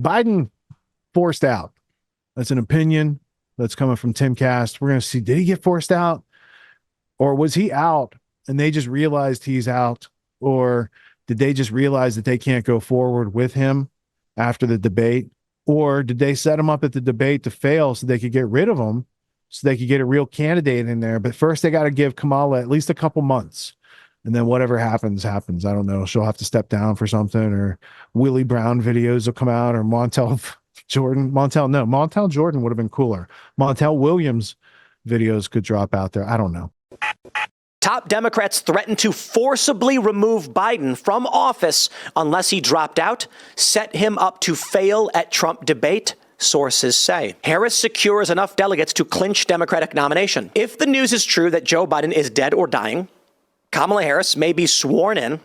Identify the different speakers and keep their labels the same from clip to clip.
Speaker 1: Biden forced out. That's an opinion that's coming from Tim Cast. We're going to see, did he get forced out? Or was he out and they just realized he's out? Or did they just realize that they can't go forward with him after the debate? Or did they set him up at the debate to fail so they could get rid of him, so they could get a real candidate in there? But first they got to give Kamala at least a couple months. And then whatever happens, happens. I don't know. She'll have to step down for something, or Willie Brown videos will come out, or Montel Jordan would have been cooler. Montel Williams videos could drop out there. I don't know.
Speaker 2: Top Democrats threatened to forcibly remove Biden from office unless he dropped out, set him up to fail at Trump debate, sources say. Harris secures enough delegates to clinch Democratic nomination. If the news is true that Joe Biden is dead or dying, Kamala Harris may be sworn in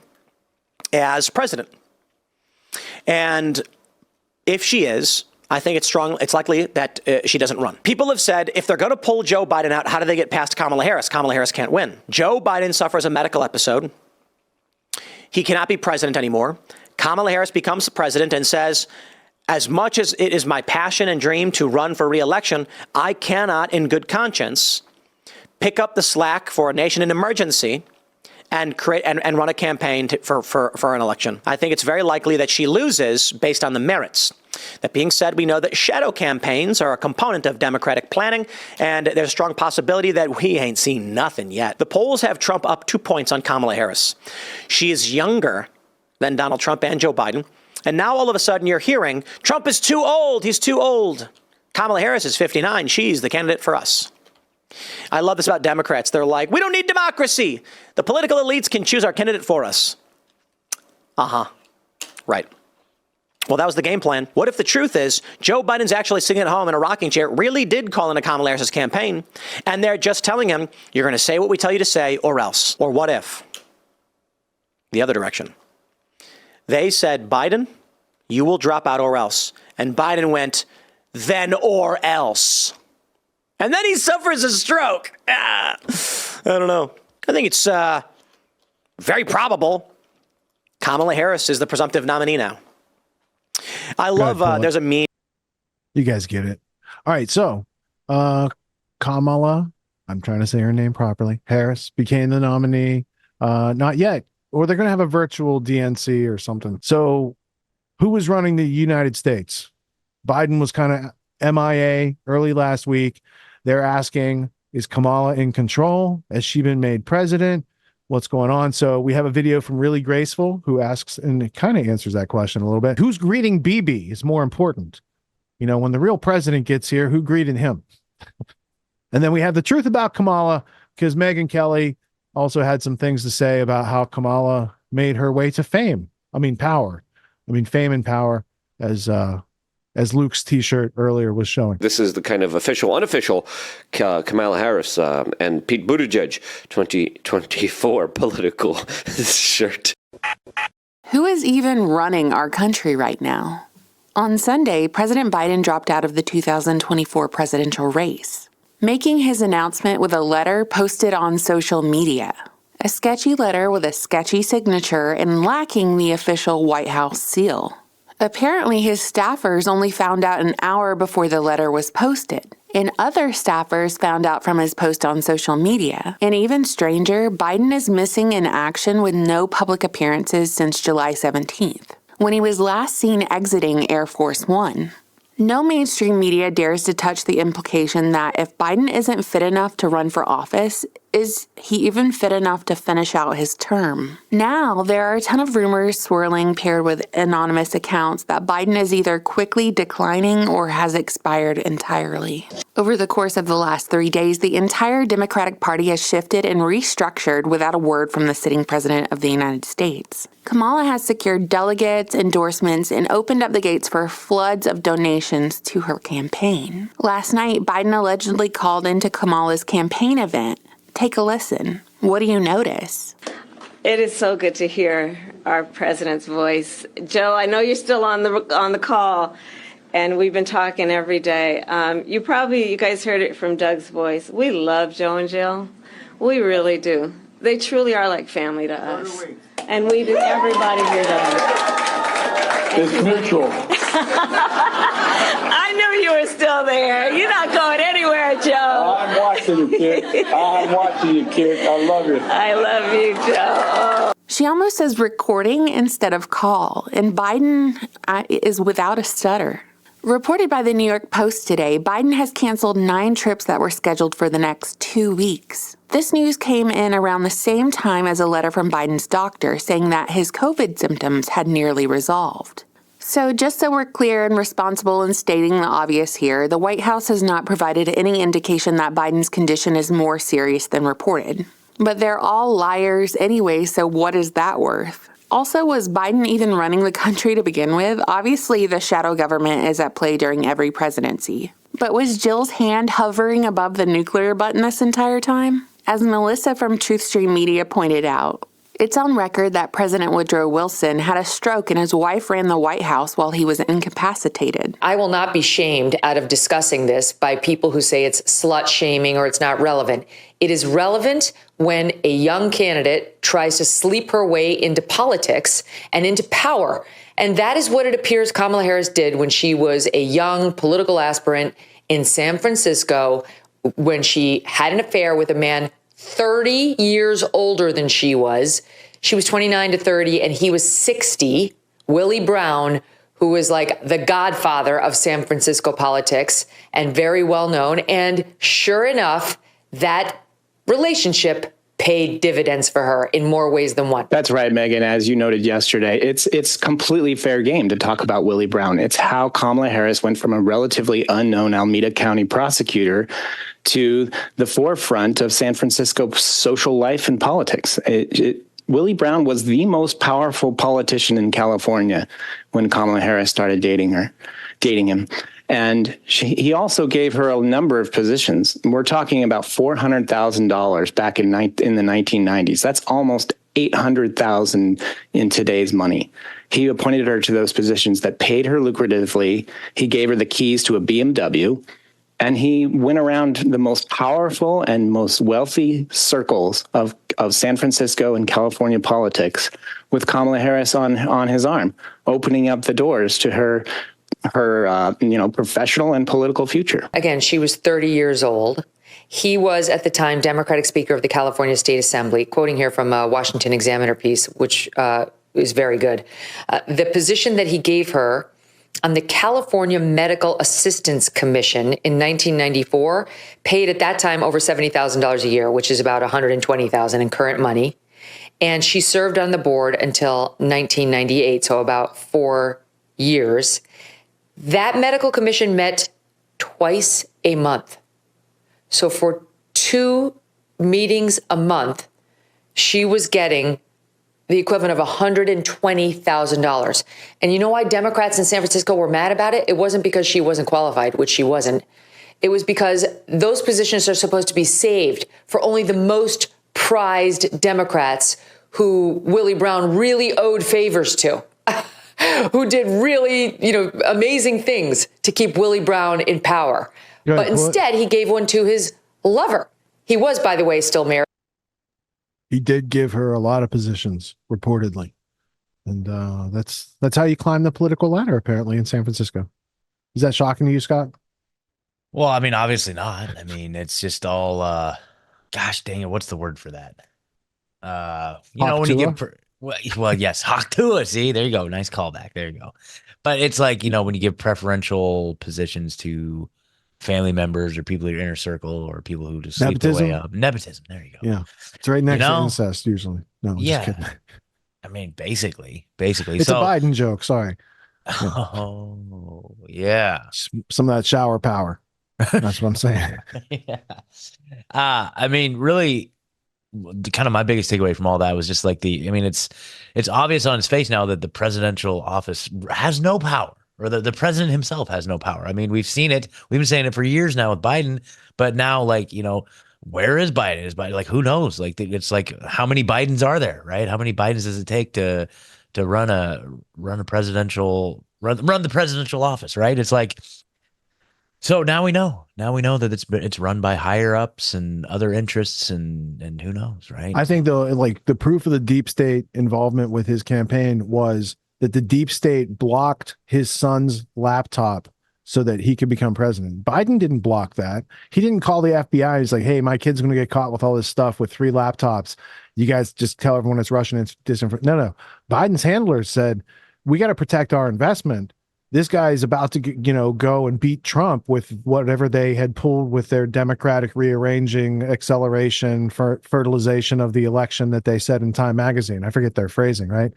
Speaker 2: as president. And if she is, I think it's likely that she doesn't run. People have said if they're going to pull Joe Biden out, how do they get past Kamala Harris? Kamala Harris can't win. Joe Biden suffers a medical episode. He cannot be president anymore. Kamala Harris becomes the president and says, as much as it is my passion and dream to run for re-election, I cannot, in good conscience, pick up the slack for a nation in emergency and create and run a campaign for an election. I think it's very likely that she loses based on the merits. That being said, we know that shadow campaigns are a component of Democratic planning, and there's a strong possibility that we ain't seen nothing yet. The polls have Trump up 2 points on Kamala Harris. She is younger than Donald Trump and Joe Biden. And now all of a sudden you're hearing Trump is too old. He's too old. Kamala Harris is 59. She's the candidate for us. I love this about Democrats. They're like, we don't need democracy. The political elites can choose our candidate for us. Right. Well, that was the game plan. What if the truth is Joe Biden's actually sitting at home in a rocking chair, really did call in a Kamala Harris's campaign, and they're just telling him, you're going to say what we tell you to say or else. Or what if? The other direction. They said, Biden, you will drop out or else. And Biden went, then or else. And then he suffers a stroke. I don't know. I think it's very probable Kamala Harris is the presumptive nominee now. I love, there's a meme.
Speaker 1: You guys get it. All right. So Kamala, I'm trying to say her name properly, Harris became the nominee. Not yet. Or they're going to have a virtual DNC or something. So who was running the United States? Biden was kind of MIA early last week. They're asking, is Kamala in control? Has she been made president? What's going on? So we have a video from Really Graceful who asks, and it kind of answers that question a little bit. Who's greeting BB is more important. You know, when the real president gets here, who greeted him? And then we have the truth about Kamala, because Megyn Kelly also had some things to say about how Kamala made her way to fame. I mean, power. I mean, fame and power, as Luke's T-shirt earlier was showing.
Speaker 3: This is the kind of official, unofficial Kamala Harris and Pete Buttigieg 2024 political shirt.
Speaker 4: Who is even running our country right now? On Sunday, President Biden dropped out of the 2024 presidential race, making his announcement with a letter posted on social media. A sketchy letter with a sketchy signature and lacking the official White House seal. Apparently, his staffers only found out an hour before the letter was posted, and other staffers found out from his post on social media. And even stranger, Biden is missing in action with no public appearances since July 17th, when he was last seen exiting Air Force One. No mainstream media dares to touch the implication that if Biden isn't fit enough to run for office, is he even fit enough to finish out his term? Now, there are a ton of rumors swirling paired with anonymous accounts that Biden is either quickly declining or has expired entirely. Over the course of the last 3 days, the entire Democratic Party has shifted and restructured without a word from the sitting president of the United States. Kamala has secured delegates, endorsements, and opened up the gates for floods of donations to her campaign. Last night, Biden allegedly called into Kamala's campaign event. Take a listen. What do you notice?
Speaker 5: It is so good to hear our president's voice. Joe, I know you're still on the call, and we've been talking every day. You guys heard it from Doug's voice. We love Joe and Jill. We really do. They truly are like family to us. And we do, everybody here does.
Speaker 6: It's mutual.
Speaker 5: I knew you were still there. You're not going anywhere, Joe.
Speaker 6: I'm watching you, kid. I'm watching you, kid. I love you.
Speaker 5: I love you, Joe.
Speaker 4: She almost says recording instead of call, and Biden is without a stutter. Reported by the New York Post today, Biden has canceled 9 trips that were scheduled for the next 2 weeks. This news came in around the same time as a letter from Biden's doctor saying that his COVID symptoms had nearly resolved. So just so we're clear and responsible in stating the obvious here, the White House has not provided any indication that Biden's condition is more serious than reported. But they're all liars anyway, so what is that worth? Also, was Biden even running the country to begin with? Obviously, the shadow government is at play during every presidency. But was Jill's hand hovering above the nuclear button this entire time? As Melissa from TruthStream Media pointed out, it's on record that President Woodrow Wilson had a stroke and his wife ran the White House while he was incapacitated.
Speaker 7: I will not be shamed out of discussing this by people who say it's slut shaming or it's not relevant. It is relevant when a young candidate tries to sleep her way into politics and into power. And that is what it appears Kamala Harris did when she was a young political aspirant in San Francisco, when she had an affair with a man 30 years older than she was. She was 29 to 30 and he was 60, Willie Brown, who was like the godfather of San Francisco politics and very well known. And sure enough, that relationship paid dividends for her in more ways than one.
Speaker 8: That's right, Megan. As you noted yesterday, it's completely fair game to talk about Willie Brown. It's how Kamala Harris went from a relatively unknown Alameda County prosecutor to the forefront of San Francisco social life and politics. Willie Brown was the most powerful politician in California when Kamala Harris started dating him. And he also gave her a number of positions. We're talking about $400,000 back in the 1990s. That's almost $800,000 in today's money. He appointed her to those positions that paid her lucratively. He gave her the keys to a BMW. And he went around the most powerful and most wealthy circles of San Francisco and California politics with Kamala Harris on his arm, opening up the doors to her professional and political future.
Speaker 7: Again, she was 30 years old. He was at the time Democratic Speaker of the California State Assembly, quoting here from a Washington Examiner piece, which is very good. The position that he gave her on the California Medical Assistance Commission in 1994 paid at that time over $70,000 a year, which is about $120,000 in current money. And she served on the board until 1998, so about 4 years. That medical commission met twice a month. So for 2 meetings a month, she was getting the equivalent of $120,000. And you know why Democrats in San Francisco were mad about it? It wasn't because she wasn't qualified, which she wasn't. It was because those positions are supposed to be saved for only the most prized Democrats who Willie Brown really owed favors to, who did really, amazing things to keep Willie Brown in power. But instead, he gave one to his lover. He was, by the way, still married.
Speaker 1: He did give her a lot of positions, reportedly. And that's how you climb the political ladder, apparently, in San Francisco. Is that shocking to you, Scott?
Speaker 9: Well, I mean, obviously not. I mean, it's just all, gosh dang it, what's the word for that? When you give, well, yes, Haktua. See, there you go. Nice callback. There you go. But it's like, when you give preferential positions to family members or people in your inner circle or people who just sleep their way up. Nepotism. There you go.
Speaker 1: Yeah. It's right next to incest usually. No, I'm just kidding.
Speaker 9: I mean, basically.
Speaker 1: It's a Biden joke. Sorry.
Speaker 9: Oh, yeah.
Speaker 1: Some of that shower power. That's what I'm saying.
Speaker 9: Yeah. I mean, really, kind of my biggest takeaway from all that was just like it's obvious on his face now that the presidential office has no power. Or the president himself has no power. I mean, we've seen it. We've been saying it for years now with Biden, but now, where is Biden? Is Biden, who knows? It's like, how many Bidens are there, right? How many Bidens does it take to run the presidential office, right? It's like, so now we know that it's run by higher ups and other interests and who knows, right?
Speaker 1: I think though, the proof of the deep state involvement with his campaign was that the deep state blocked his son's laptop so that he could become president. Biden didn't block that. He didn't call the FBI. He's like, hey, my kid's going to get caught with all this stuff with 3 laptops. You guys just tell everyone it's Russian. It's disinformation. No. Biden's handlers said, we got to protect our investment. This guy is about to, go and beat Trump with whatever they had pulled with their democratic rearranging, acceleration, fertilization of the election that they said in Time magazine. I forget their phrasing, right?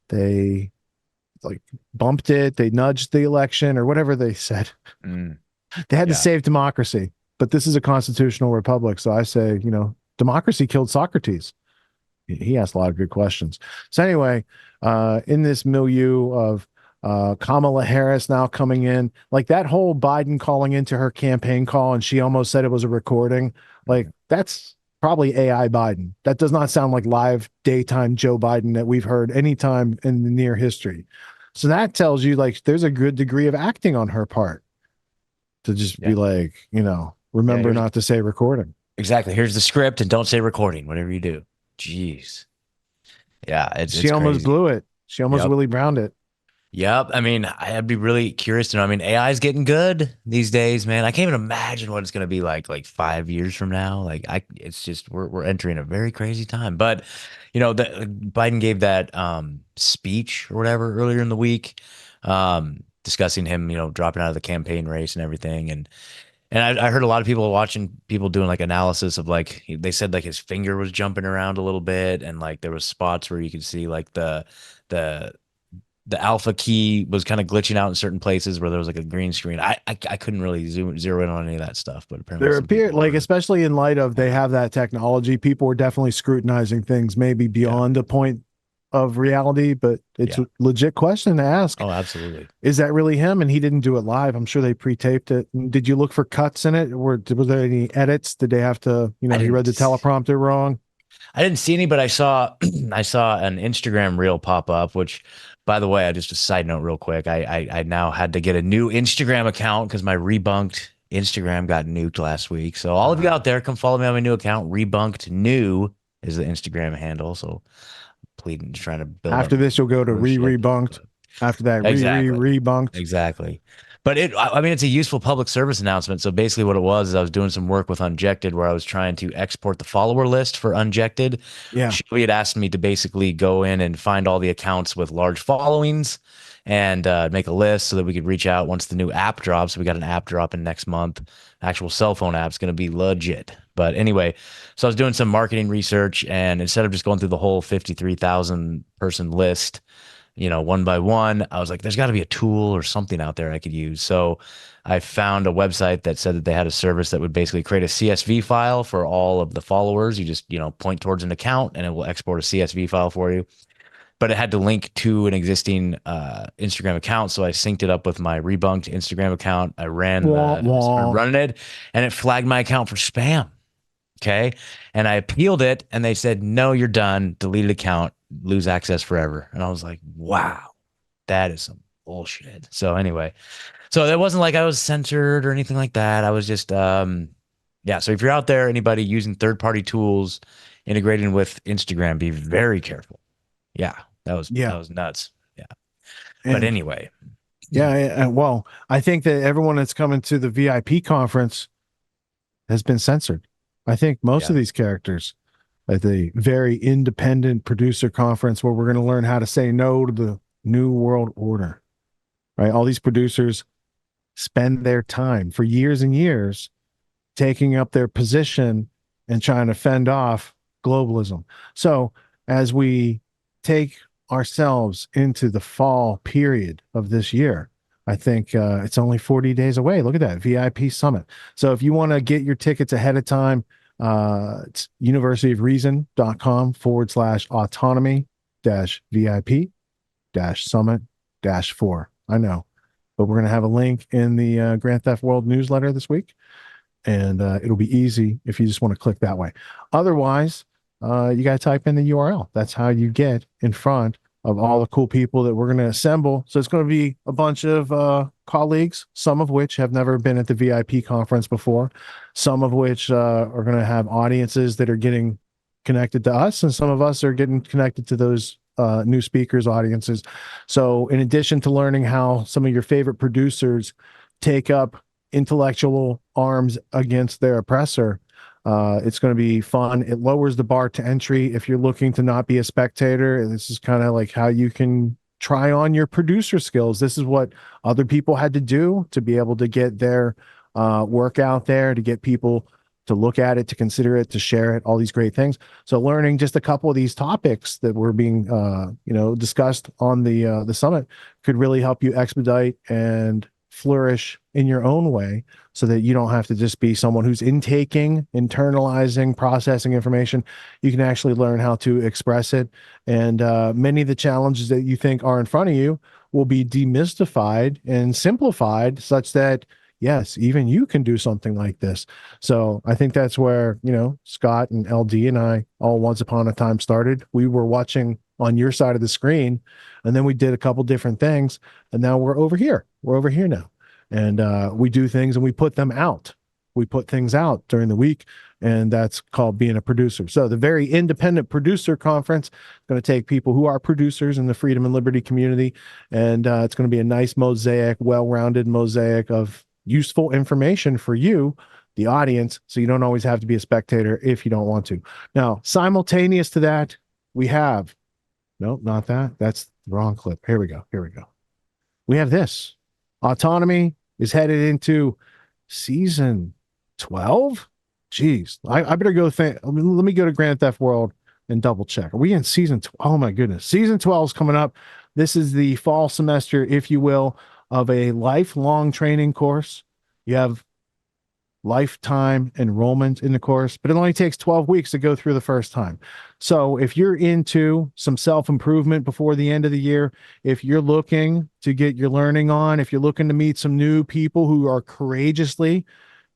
Speaker 1: They like bumped it. They nudged the election or whatever they said. They had to save democracy, but this is a constitutional republic. So I say, democracy killed Socrates. He asked a lot of good questions. So anyway, in this milieu of Kamala Harris now coming in, like that whole Biden calling into her campaign call, and she almost said it was a recording. Like that's probably AI Biden. That does not sound like live daytime Joe Biden that we've heard anytime in the near history. So that tells you like there's a good degree of acting on her part to just be like, remember not to say recording.
Speaker 9: Exactly. Here's the script and don't say recording, whatever you do. Jeez. Yeah.
Speaker 1: She almost blew it. She almost Willie Browned it.
Speaker 9: Yep. I mean, I'd be really curious to know. I mean, AI is getting good these days, man. I can't even imagine what it's going to be like 5 years from now. It's just, we're entering a very crazy time. But, Biden gave that speech or whatever earlier in the week, discussing him, dropping out of the campaign race and everything. And I heard a lot of people doing analysis of they said his finger was jumping around a little bit. And there was spots where you could see the alpha key was kind of glitching out in certain places where there was a green screen. I couldn't really zero in on any of that stuff, but apparently
Speaker 1: there appeared especially in light of they have that technology, people were definitely scrutinizing things maybe beyond a point of reality, but it's a legit question to ask.
Speaker 9: Oh, absolutely.
Speaker 1: Is that really him? And he didn't do it live. I'm sure they pre-taped it. Did you look for cuts in it? Was there any edits? Did they have to, he read the teleprompter wrong?
Speaker 9: I didn't see any, but I saw an Instagram reel pop up, which, by the way, just a side note real quick. I now had to get a new Instagram account because my Rebunked Instagram got nuked last week. So all of you out there, come follow me on my new account. Rebunked New is the Instagram handle. So pleading, trying to build.
Speaker 1: After this, you'll go to Rebunked. After that, Rebunked.
Speaker 9: Exactly. But it's a useful public service announcement. So basically what it was is I was doing some work with Unjected where I was trying to export the follower list for Unjected.
Speaker 1: Yeah.
Speaker 9: She had asked me to basically go in and find all the accounts with large followings and make a list so that we could reach out once the new app drops. We got an app dropping next month. Actual cell phone app's going to be legit. But anyway, so I was doing some marketing research, and instead of just going through the whole 53,000 person list, one by one, I was like, there's got to be a tool or something out there I could use. So I found a website that said that they had a service that would basically create a CSV file for all of the followers. You just, point towards an account and it will export a CSV file for you. But it had to link to an existing Instagram account. So I synced it up with my Rebunked Instagram account. I started running it, and it flagged my account for spam. Okay. And I appealed it, and they said, no, you're done. Deleted account, lose access forever. And I was like, wow, that is some bullshit. So anyway, so it wasn't like I was censored or anything like that. I was just, So if you're out there, anybody using third-party tools integrating with Instagram, be very careful. Yeah, that was nuts. Yeah. But anyway.
Speaker 1: Yeah. Well, I think that everyone that's coming to the VIP conference has been censored. I think most of these characters at the very independent producer conference where we're going to learn how to say no to the new world order, right? All these producers spend their time for years and years taking up their position and trying to fend off globalism. So as we take ourselves into the fall period of this year, I think it's only 40 days away. Look at that, VIP Summit. So if you want to get your tickets ahead of time, it's universityofreason.com/autonomy-VIP-summit-4. I know, but we're going to have a link in the Grand Theft World newsletter this week, and it'll be easy if you just want to click that way. Otherwise, you got to type in the URL. That's how you get in front of all the cool people that we're going to assemble. So it's going to be a bunch of colleagues, some of which have never been at the VIP conference before, some of which are going to have audiences that are getting connected to us, and some of us are getting connected to those new speakers, audiences. So in addition to learning how some of your favorite producers take up intellectual arms against their oppressor, it's going to be fun. It lowers the bar to entry. If you're looking to not be a spectator, this is kind of like how you can try on your producer skills. This is what other people had to do to be able to get their work out there, to get people to look at it, to consider it, to share it, all these great things. So learning just a couple of these topics that were being discussed on the summit could really help you expedite and flourish in your own way, so that you don't have to just be someone who's intaking, internalizing, processing information. You can actually learn how to express it. And many of the challenges that you think are in front of you will be demystified and simplified such that, yes, even you can do something like this. So I think that's where, Scott and LD and I all once upon a time started. We were watching on your side of the screen, and then we did a couple different things, and now we're over here. We're over here now. And we do things and we put them out. We put things out during the week, and that's called being a producer. So the Very Independent Producer Conference is going to take people who are producers in the freedom and liberty community, and it's going to be a nice mosaic, well-rounded mosaic of useful information for you, the audience, so you don't always have to be a spectator if you don't want to. Now, simultaneous to that, we have, no, not that. That's the wrong clip. Here we go. We have this. Autonomy is headed into season 12. Jeez, I better go think. Let me go to Grand Theft World and double check. Are we in season 12? Oh my goodness. Season 12 is coming up. This is the fall semester, if you will, of a lifelong training course. You have lifetime enrollment in the course, but it only takes 12 weeks to go through the first time. So if you're into some self-improvement before the end of the year, if you're looking to get your learning on, if you're looking to meet some new people who are courageously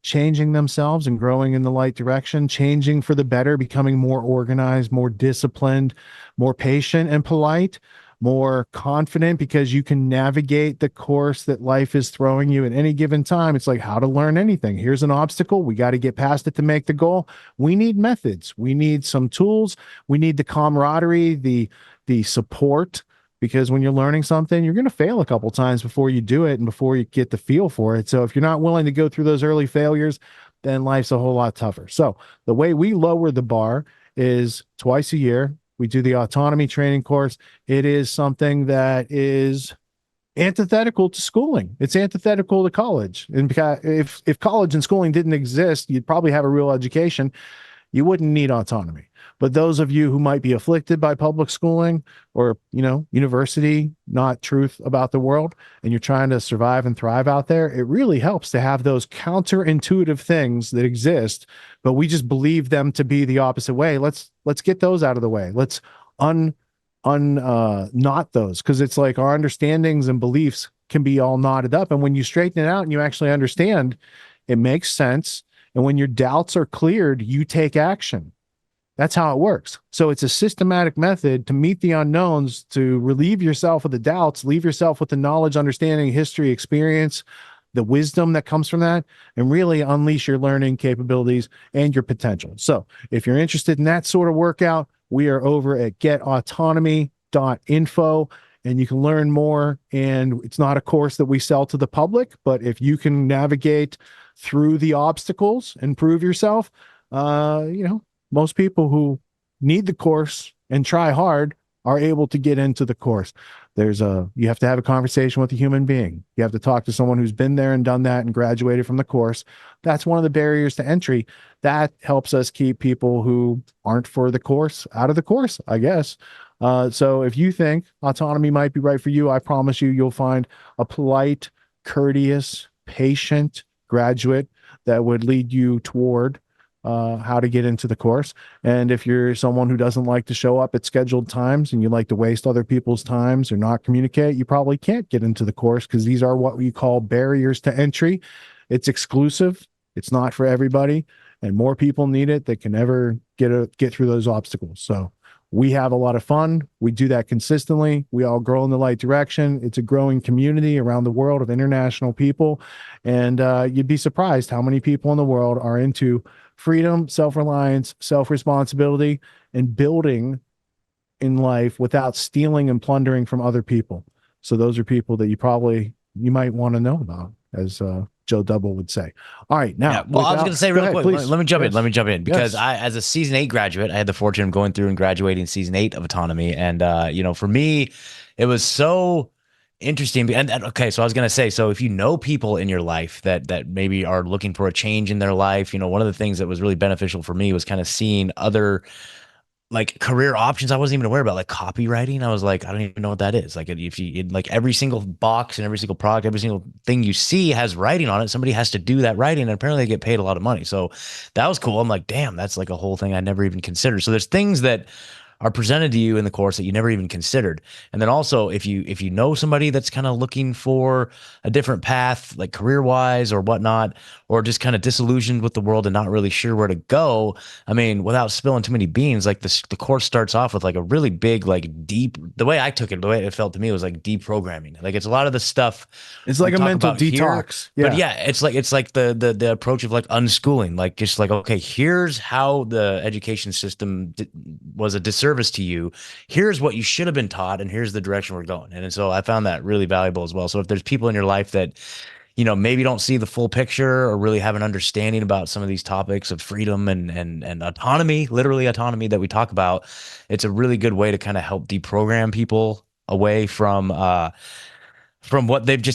Speaker 1: changing themselves and growing in the right direction, changing for the better, becoming more organized, more disciplined, more patient and polite, more confident, because you can navigate the course that life is throwing you at any given time. It's like how to learn anything. Here's an obstacle. We got to get past it to make the goal. We need methods. We need some tools. We need the camaraderie, the support, because when you're learning something, you're going to fail a couple times before you do it and before you get the feel for it. So if you're not willing to go through those early failures, then life's a whole lot tougher. So the way we lower the bar is twice a year. We do the autonomy training course. It is something that is antithetical to schooling. It's antithetical to college. And because if college and schooling didn't exist, you'd probably have a real education. You wouldn't need autonomy. But those of you who might be afflicted by public schooling or, university, not truth about the world, and you're trying to survive and thrive out there, it really helps to have those counterintuitive things that exist, but we just believe them to be the opposite way. Let's get those out of the way. Let's knot those, because it's like our understandings and beliefs can be all knotted up. And when you straighten it out and you actually understand, it makes sense. And when your doubts are cleared, you take action. That's how it works. So it's a systematic method to meet the unknowns, to relieve yourself of the doubts, leave yourself with the knowledge, understanding, history, experience, the wisdom that comes from that, and really unleash your learning capabilities and your potential. So if you're interested in that sort of workout, we are over at getautonomy.info, and you can learn more. And it's not a course that we sell to the public, but if you can navigate through the obstacles and prove yourself, most people who need the course and try hard are able to get into the course. You have to have a conversation with a human being. You have to talk to someone who's been there and done that and graduated from the course. That's one of the barriers to entry. That helps us keep people who aren't for the course out of the course, I guess. So if you think autonomy might be right for you, I promise you'll find a polite, courteous, patient graduate that would lead you toward how to get into the course. And if you're someone who doesn't like to show up at scheduled times and you like to waste other people's times or not communicate, you probably can't get into the course, because these are what we call barriers to entry. It's exclusive. It's not for everybody, and more people need it that can ever get through those obstacles. So we have a lot of fun. We do that consistently. We all grow in the right direction. It's a growing community around the world of international people. And you'd be surprised how many people in the world are into freedom, self-reliance, self-responsibility, and building in life without stealing and plundering from other people. So those are people that you might want to know about, as Joe Double would say. All right, now.
Speaker 9: Yeah, well, I was going to say real quick.
Speaker 1: Please.
Speaker 9: Let me jump in. Let me jump in because
Speaker 1: Yes.
Speaker 9: I, as a season 8 graduate, I had the fortune of going through and graduating season 8 of Autonomy, and for me, it was so interesting. And okay, so I was going to say, so if you know people in your life that maybe are looking for a change in their life, one of the things that was really beneficial for me was kind of seeing other like career options I wasn't even aware about, like copywriting. I was like, I don't even know what that is. Like if you like every single box and every single product, every single thing you see has writing on it. Somebody has to do that writing, and apparently they get paid a lot of money. So that was cool. I'm like, damn, that's like a whole thing I never even considered. So there's things that are presented to you in the course that you never even considered. And then also if you know somebody that's kind of looking for a different path, like career wise or whatnot, or just kind of disillusioned with the world and not really sure where to go. I mean, without spilling too many beans, like the course starts off with like a really big, like deep, the way I took it, the way it felt to me was like deprogramming. Like it's a lot of the stuff.
Speaker 1: It's like
Speaker 9: we
Speaker 1: a
Speaker 9: talk
Speaker 1: mental
Speaker 9: about here,
Speaker 1: detox.
Speaker 9: but yeah, it's like the approach of like unschooling, like just like, okay, here's how the education system was a disservice to you. Here's what you should have been taught, and here's the direction we're going. And so I found that really valuable as well. So if there's people in your life that maybe don't see the full picture or really have an understanding about some of these topics of freedom and autonomy, literally autonomy that we talk about, it's a really good way to kind of help deprogram people away from what they've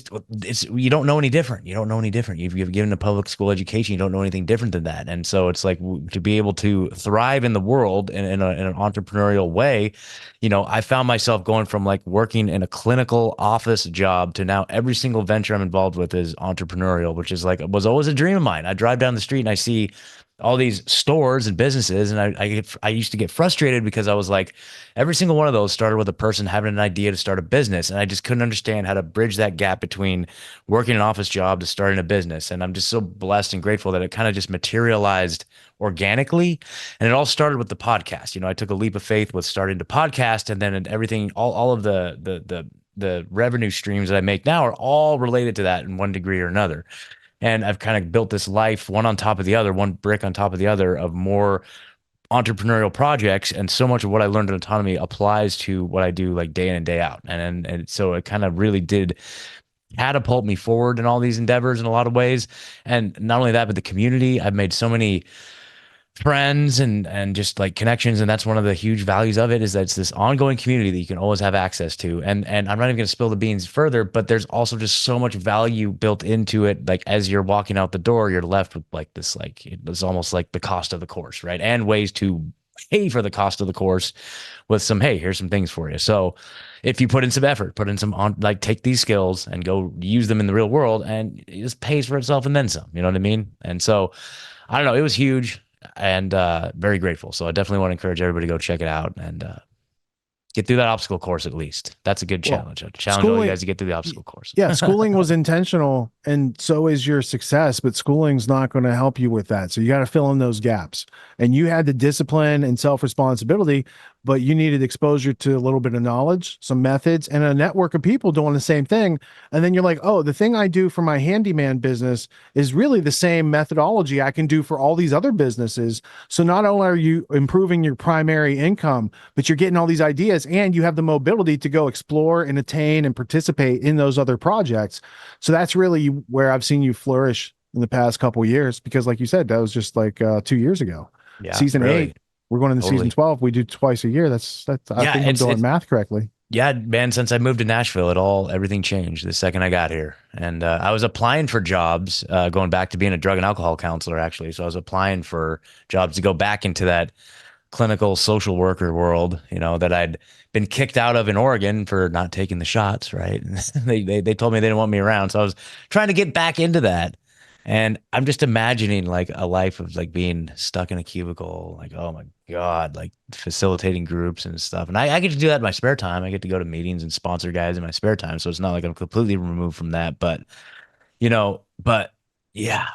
Speaker 9: you don't know any different. You don't know any different. You've given a public school education. You don't know anything different than that. And so it's like to be able to thrive in the world in an entrepreneurial way. I found myself going from like working in a clinical office job to now every single venture I'm involved with is entrepreneurial, which is like, was always a dream of mine. I drive down the street and I see all these stores and businesses, and I used to get frustrated because I was like, every single one of those started with a person having an idea to start a business, and I just couldn't understand how to bridge that gap between working an office job to starting a business. And I'm just so blessed and grateful that it kind of just materialized organically, and it all started with the podcast. I took a leap of faith with starting the podcast, and then everything, all of the revenue streams that I make now are all related to that in one degree or another. And I've kind of built this life, one on top of the other, one brick on top of the other, of more entrepreneurial projects. And so much of what I learned in autonomy applies to what I do like day in and day out. And so it kind of really did catapult me forward in all these endeavors in a lot of ways. And not only that, but the community. I've made so many friends and just like connections, and that's one of the huge values of it, is that it's this ongoing community that you can always have access to. And I'm not even going to spill the beans further, but there's also just so much value built into it. Like as you're walking out the door, you're left with like this, like it's almost like the cost of the course, right? And ways to pay for the cost of the course with some, hey, here's some things for you. So if you put in some effort, put in some take these skills and go use them in the real world, and it just pays for itself and then some. You know what I mean? And so I don't know, it was huge. And very grateful. So I definitely want to encourage everybody to go check it out and get through that obstacle course at least. That's a good challenge. I challenge all you guys to get through the obstacle course.
Speaker 1: Yeah, schooling was intentional, and so is your success, but schooling's not going to help you with that. So you got to fill in those gaps. And you had the discipline and self-responsibility, but you needed exposure to a little bit of knowledge, some methods, and a network of people doing the same thing. And then you're like, oh, the thing I do for my handyman business is really the same methodology I can do for all these other businesses. So not only are you improving your primary income, but you're getting all these ideas, and you have the mobility to go explore and attain and participate in those other projects. So that's really where I've seen you flourish in the past couple of years, because like you said, that was just like 2 years ago.
Speaker 9: Yeah,
Speaker 1: season
Speaker 9: really.
Speaker 1: 8. We're going into season 12. We do twice a year. That's I think I'm doing math correctly.
Speaker 9: Yeah, man, since I moved to Nashville, everything changed the second I got here. And I was applying for jobs, going back to being a drug and alcohol counselor, actually. So I was applying for jobs to go back into that clinical social worker world, that I'd been kicked out of in Oregon for not taking the shots, right? they told me they didn't want me around. So I was trying to get back into that. And I'm just imagining like a life of like being stuck in a cubicle, like, oh my God, like facilitating groups and stuff. And I get to do that in my spare time. I get to go to meetings and sponsor guys in my spare time. So it's not like I'm completely removed from that, but yeah,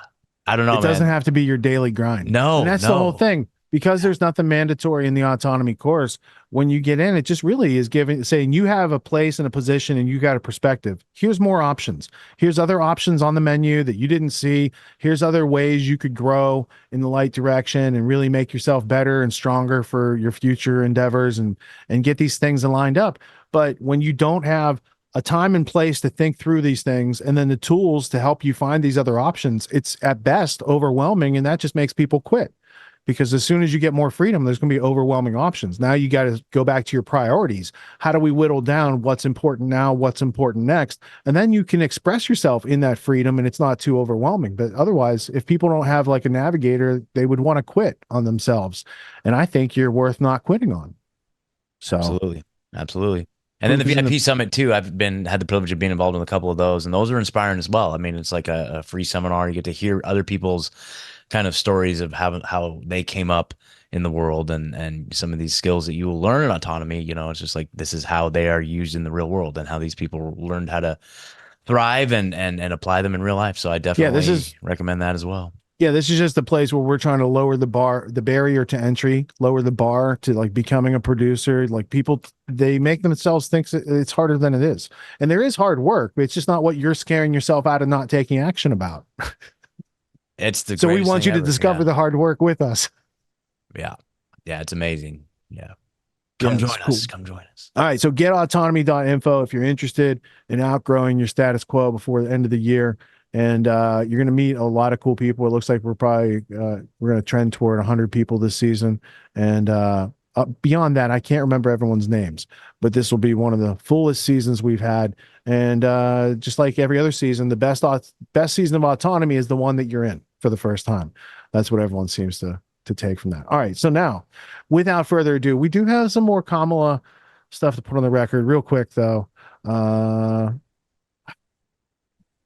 Speaker 9: I don't know.
Speaker 1: It doesn't have to be your daily grind.
Speaker 9: No,
Speaker 1: and that's the whole thing. because there's nothing mandatory in the autonomy course. When you get in, it just really is saying you have a place and a position and you got a perspective. Here's more options. Here's other options on the menu that you didn't see. Here's other ways you could grow in the right direction and really make yourself better and stronger for your future endeavors and get these things lined up. But when you don't have a time and place to think through these things and then the tools to help you find these other options, it's at best overwhelming, and that just makes people quit. Because as soon as you get more freedom, there's going to be overwhelming options. Now you got to go back to your priorities. How do we whittle down what's important now, what's important next? And then you can express yourself in that freedom and it's not too overwhelming. But otherwise, if people don't have like a navigator, they would want to quit on themselves. And I think you're worth not quitting on. So
Speaker 9: Absolutely. And then the VIP Summit too. I've had the privilege of being involved in a couple of those, and those are inspiring as well. I mean, it's like a free seminar. You get to hear other people's kind of stories of how they came up in the world, and some of these skills that you will learn in autonomy. You know, it's just like this is how they are used in the real world, and how these people learned how to thrive and apply them in real life. So I definitely recommend that as well.
Speaker 1: Yeah, this is just a place where we're trying to lower the barrier to entry, lower the bar to like becoming a producer. Like people, they make themselves think it's harder than it is. And there is hard work, but it's just not what you're scaring yourself out of not taking action about.
Speaker 9: So
Speaker 1: we want you to discover the hard work with us.
Speaker 9: Yeah. Yeah, it's amazing. Yeah. Come join us. Come join us.
Speaker 1: All right. So getautonomy.info if you're interested in outgrowing your status quo before the end of the year. And you're going to meet a lot of cool people. It looks like we're going to trend toward 100 people this season. And beyond that, I can't remember everyone's names, but this will be one of the fullest seasons we've had. And just like every other season, the best season of autonomy is the one that you're in for the first time. That's what everyone seems to take from that. All right. So now, without further ado, we do have some more Kamala stuff to put on the record real quick, though.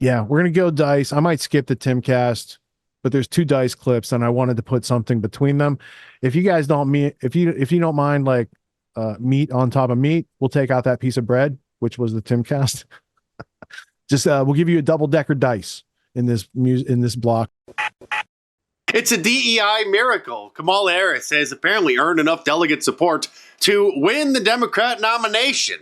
Speaker 1: Yeah, we're going to go dice. I might skip the Timcast, but there's 2 dice clips and I wanted to put something between them. If you guys don't if you don't mind, like meat on top of meat, we'll take out that piece of bread, which was the Timcast. Just we'll give you a double-decker dice in this block.
Speaker 10: It's a DEI miracle. Kamala Harris has apparently earned enough delegate support to win the Democrat nomination.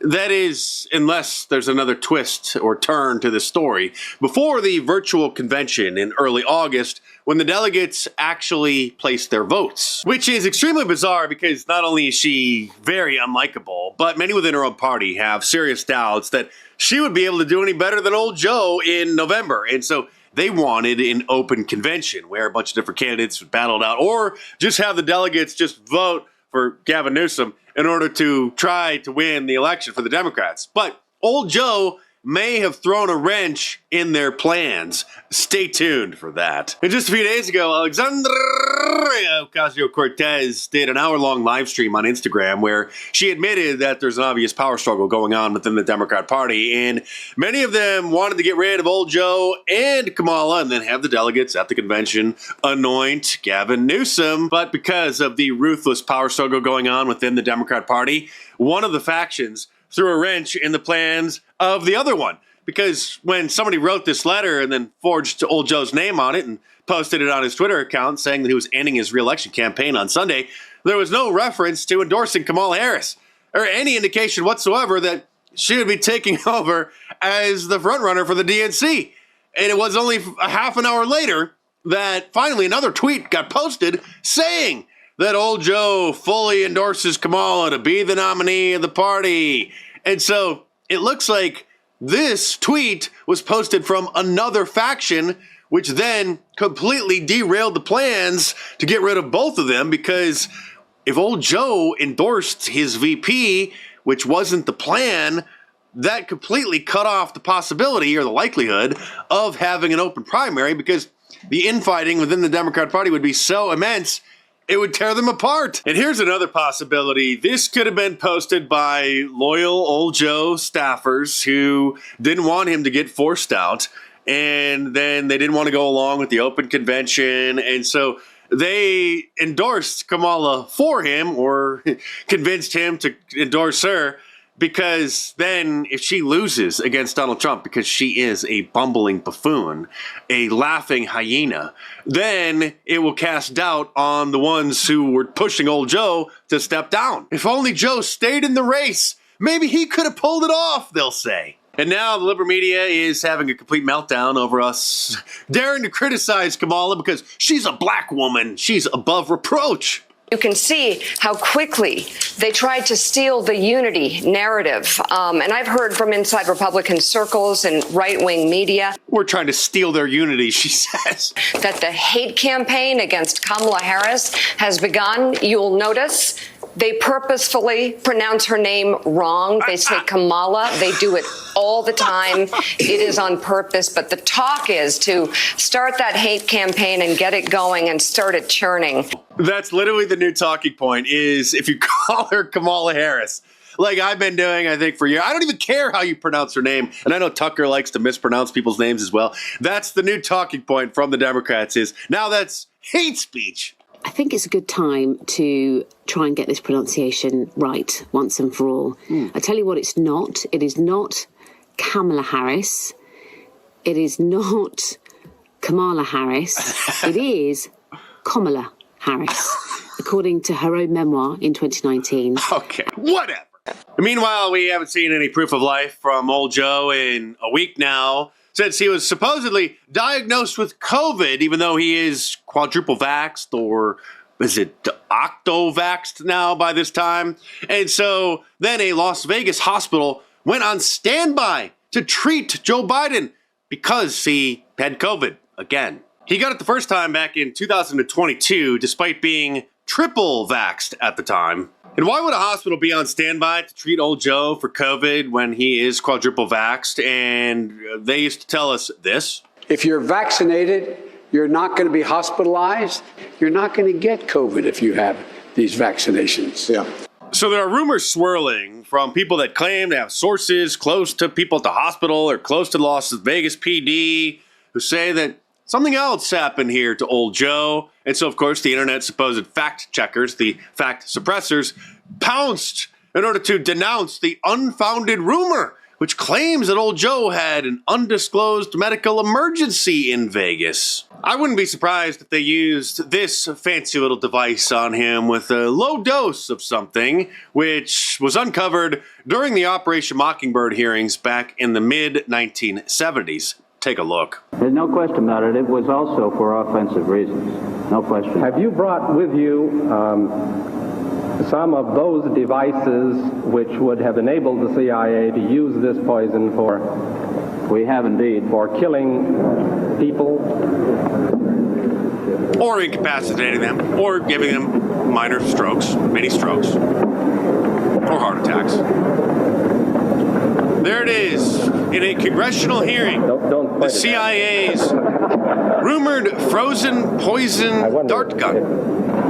Speaker 10: That is, unless there's another twist or turn to the story, before the virtual convention in early August, when the delegates actually placed their votes. Which is extremely bizarre because not only is she very unlikable, but many within her own party have serious doubts that she would be able to do any better than old Joe in November. And so they wanted an open convention where a bunch of different candidates battled out, or just have the delegates just vote for Gavin Newsom in order to try to win the election for the Democrats. But old Joe may have thrown a wrench in their plans. Stay tuned for that. And just a few days ago, Alexandria Ocasio-Cortez did an hour-long live stream on Instagram where she admitted that there's an obvious power struggle going on within the Democrat Party, and many of them wanted to get rid of old Joe and Kamala and then have the delegates at the convention anoint Gavin Newsom. But because of the ruthless power struggle going on within the Democrat Party, one of the factions threw a wrench in the plans of the other one. Because when somebody wrote this letter and then forged old Joe's name on it and posted it on his Twitter account saying that he was ending his re-election campaign on Sunday, there was no reference to endorsing Kamala Harris or any indication whatsoever that she would be taking over as the frontrunner for the DNC. And it was only a half an hour later that finally another tweet got posted saying that old Joe fully endorses Kamala to be the nominee of the party. And so it looks like this tweet was posted from another faction, which then completely derailed the plans to get rid of both of them, because if old Joe endorsed his VP, which wasn't the plan, that completely cut off the possibility or the likelihood of having an open primary, because the infighting within the Democrat Party would be so immense it would tear them apart. And here's another possibility. This could have been posted by loyal old Joe staffers who didn't want him to get forced out, and then they didn't want to go along with the open convention, and so they endorsed Kamala for him, or convinced him to endorse her, because then if she loses against Donald Trump because she is a bumbling buffoon, a laughing hyena, then it will cast doubt on the ones who were pushing old Joe to step down. If only Joe stayed in the race, maybe he could have pulled it off, they'll say. And now the liberal media is having a complete meltdown over us daring to criticize Kamala because she's a black woman. She's above reproach.
Speaker 11: You can see how quickly they tried to steal the unity narrative. And I've heard from inside Republican circles and right-wing media.
Speaker 10: We're trying to steal their unity, she says.
Speaker 11: That the hate campaign against Kamala Harris has begun. You'll notice they purposefully pronounce her name wrong. They say Kamala. They do it all the time. It is on purpose. But the talk is to start that hate campaign and get it going and start it churning.
Speaker 10: That's literally the new talking point, is if you call her Kamala Harris, like I've been doing, I think, for years. I don't even care how you pronounce her name. And I know Tucker likes to mispronounce people's names as well. That's the new talking point from the Democrats, is now that's hate speech.
Speaker 12: I think it's a good time to try and get this pronunciation right once and for all. I tell you what it's not. It is not Kamala Harris. It is not Kamala Harris. It is Kamala Harris, according to her own memoir in 2019.
Speaker 10: Okay, whatever. Meanwhile, we haven't seen any proof of life from old Joe in a week now, since he was supposedly diagnosed with COVID, even though he is quadruple vaxxed, or is it octo-vaxxed now by this time? And so then a Las Vegas hospital went on standby to treat Joe Biden because he had COVID again. He got it the first time back in 2022, despite being triple vaxxed at the time. And why would a hospital be on standby to treat old Joe for COVID when he is quadruple vaxxed? And they used to tell us this.
Speaker 6: If you're vaccinated, you're not going to be hospitalized. You're not going to get COVID if you have these vaccinations. Yeah.
Speaker 10: So there are rumors swirling from people that claim to have sources close to people at the hospital or close to the Las Vegas PD who say that something else happened here to old Joe. And so, of course, the internet's supposed fact checkers, the fact suppressors, pounced in order to denounce the unfounded rumor, which claims that old Joe had an undisclosed medical emergency in Vegas. I wouldn't be surprised if they used this fancy little device on him with a low dose of something, which was uncovered during the Operation Mockingbird hearings back in the mid-1970s. Take a look.
Speaker 13: There's no question about it. It was also for offensive reasons. No question.
Speaker 14: Have you brought with you some of those devices which would have enabled the CIA to use this poison for?
Speaker 13: We have indeed.
Speaker 14: For killing people?
Speaker 10: Or incapacitating them, or giving them minor strokes, mini strokes, or heart attacks. There it is. In a congressional hearing, the CIA's rumored frozen poison dart gun.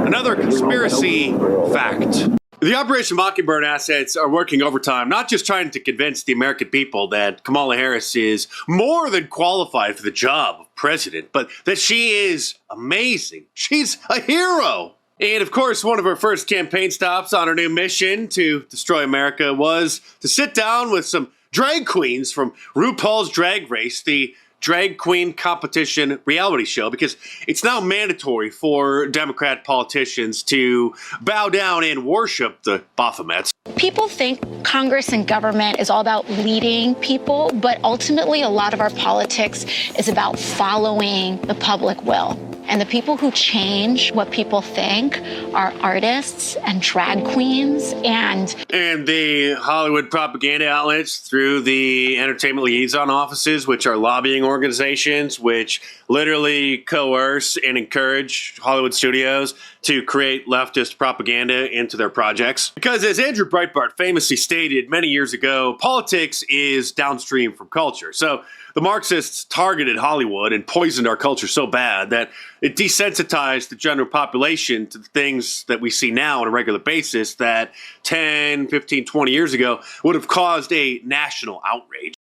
Speaker 10: Another conspiracy fact. The Operation Mockingbird assets are working overtime, not just trying to convince the American people that Kamala Harris is more than qualified for the job of president, but that she is amazing. She's a hero. And of course, one of her first campaign stops on her new mission to destroy America was to sit down with some drag queens from RuPaul's Drag Race, the drag queen competition reality show, because it's now mandatory for Democrat politicians to bow down and worship the Baphomets.
Speaker 15: People think Congress and government is all about leading people, but ultimately a lot of our politics is about following the public will. And the people who change what people think are artists and drag queens and
Speaker 10: the Hollywood propaganda outlets through the entertainment liaison offices, which are lobbying organizations which literally coerce and encourage Hollywood studios to create leftist propaganda into their projects. Because as Andrew Breitbart famously stated many years ago, politics is downstream from culture. So the Marxists targeted Hollywood and poisoned our culture so bad that it desensitized the general population to the things that we see now on a regular basis that 10, 15, 20 years ago would have caused a national outrage.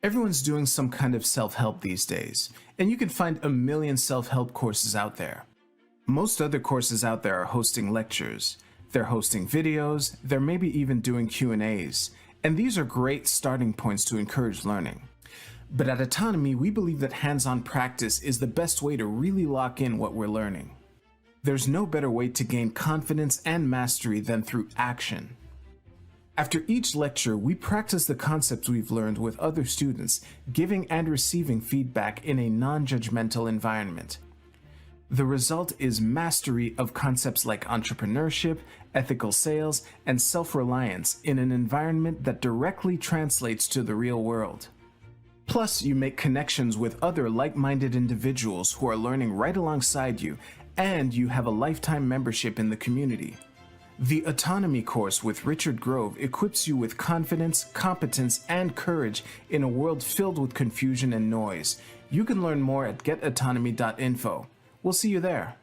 Speaker 16: Everyone's doing some kind of self-help these days, and you can find a million self-help courses out there. Most other courses out there are hosting lectures, They're hosting videos, they're maybe even doing Q&As, and these are great starting points to encourage learning. But at Autonomy, we believe that hands-on practice is the best way to really lock in what we're learning. There's no better way to gain confidence and mastery than through action. After each lecture, we practice the concepts we've learned with other students, giving and receiving feedback in a non-judgmental environment. The result is mastery of concepts like entrepreneurship, ethical sales, and self-reliance in an environment that directly translates to the real world. Plus, you make connections with other like-minded individuals who are learning right alongside you, and you have a lifetime membership in the community. The Autonomy course with Richard Grove equips you with confidence, competence, and courage in a world filled with confusion and noise. You can learn more at getautonomy.info. We'll see you there.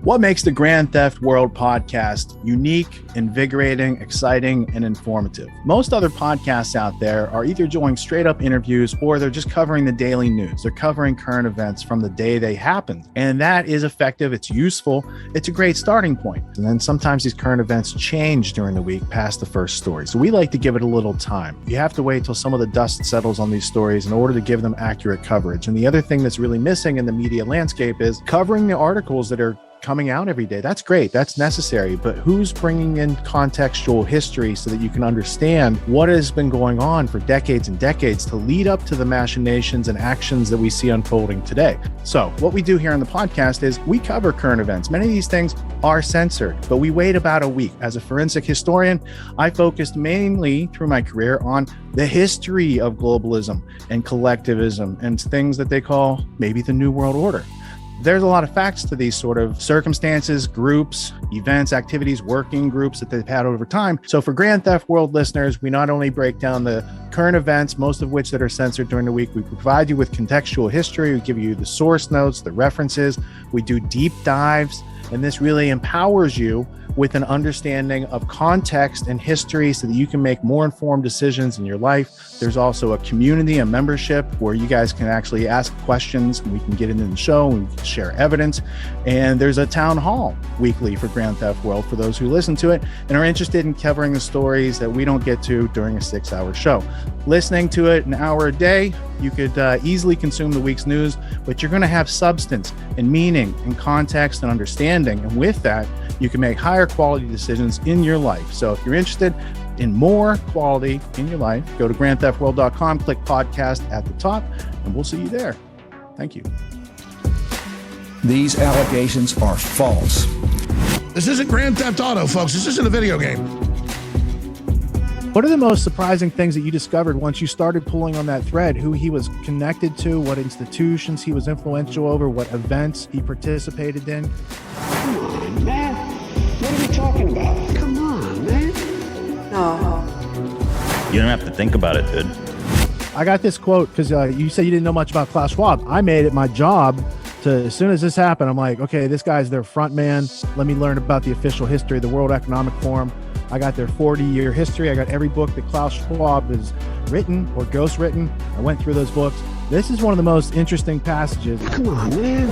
Speaker 1: What makes the Grand Theft World podcast unique, invigorating, exciting, and informative? Most other podcasts out there are either doing straight up interviews or they're just covering the daily news. They're covering current events from the day they happened. And that is effective. It's useful. It's a great starting point. And then sometimes these current events change during the week past the first story. So we like to give it a little time. You have to wait till some of the dust settles on these stories in order to give them accurate coverage. And the other thing that's really missing in the media landscape is covering the articles that are coming out every day. That's great. That's necessary. But who's bringing in contextual history so that you can understand what has been going on for decades and decades to lead up to the machinations and actions that we see unfolding today? So what we do here on the podcast is we cover current events. Many of these things are censored, but we wait about a week. As a forensic historian, I focused mainly through my career on the history of globalism and collectivism and things that they call maybe the New World Order. There's a lot of facts to these sort of circumstances, groups, events, activities, working groups that they've had over time. So for Grand Theft World listeners, we not only break down the current events, most of which that are censored during the week, we provide you with contextual history, we give you the source notes, the references, we do deep dives, and this really empowers you with an understanding of context and history so that you can make more informed decisions in your life. There's also a community, a membership where you guys can actually ask questions and we can get into the show and we can share evidence. And there's a town hall weekly for Grand Theft World for those who listen to it and are interested in covering the stories that we don't get to during a 6-hour show. Listening to it an hour a day, you could easily consume the week's news, but you're going to have substance and meaning and context and understanding. And with that, you can make higher quality decisions in your life. So if you're interested in more quality in your life, go to grandtheftworld.com, click podcast at the top, and we'll see you there. Thank you.
Speaker 17: These allegations are false.
Speaker 18: This isn't Grand Theft Auto, folks. This isn't a video game.
Speaker 1: What are the most surprising things that you discovered once you started pulling on that thread? Who he was connected to, what institutions he was influential over, what events he participated in?
Speaker 6: Come on, man. What are we talking about? Come on, man. No.
Speaker 19: You don't have to think about it, dude.
Speaker 1: I got this quote because you said you didn't know much about Klaus Schwab. I made it my job to, as soon as this happened, I'm like, okay, this guy's their front man. Let me learn about the official history of the World Economic Forum. I got their 40-year history. I got every book that Klaus Schwab has written or ghostwritten. I went through those books. This is one of the most interesting passages.
Speaker 6: Come on, man.